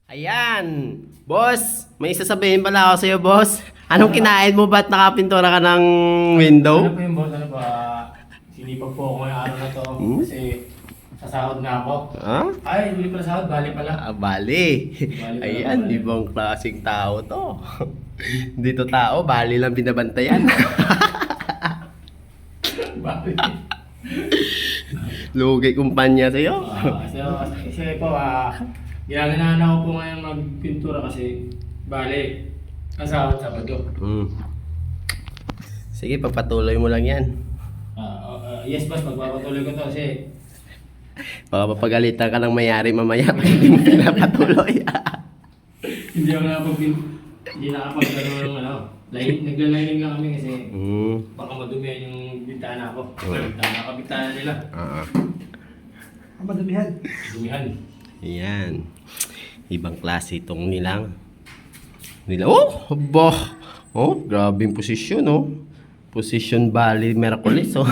Ayan! Boss, may sasabihin pala ako sa'yo, boss. Anong kinain mo? Ba't nakapintura ka ng window? Ano po yung boss? Ano ba? Sinipag po ako ngayong araw na to. Kasi sasahod na ako. Ha? Ay, hindi pala sahod. Bali pala. Ah, bali. Bali pala, Ayan, bali. ibang klaseng tao to. Dito tao, bali lang binabantayan. Bali. Lugi kumpanya sa'yo. Kasi po, ginaganahan ako po ngayon magpintura kasi bali. Ang sahod Sabado. Sige, pagpatuloy mo lang yan. Yes boss, magpapatuloy ko to kasi Baka papagalitan ka ng mayari mamaya pag hindi mo pinapatuloy. hindi ako hindi nakapagano ng ano. Naglalining lang kami kasi baka madumihan yung bintana ko. Nakabintana nila. Madumihan. Dumihan. Ayan. Ibang klase itong nilang. Oh! Aba! Oh, grabing posisyon, oh. Position Bali Miraculous, oh.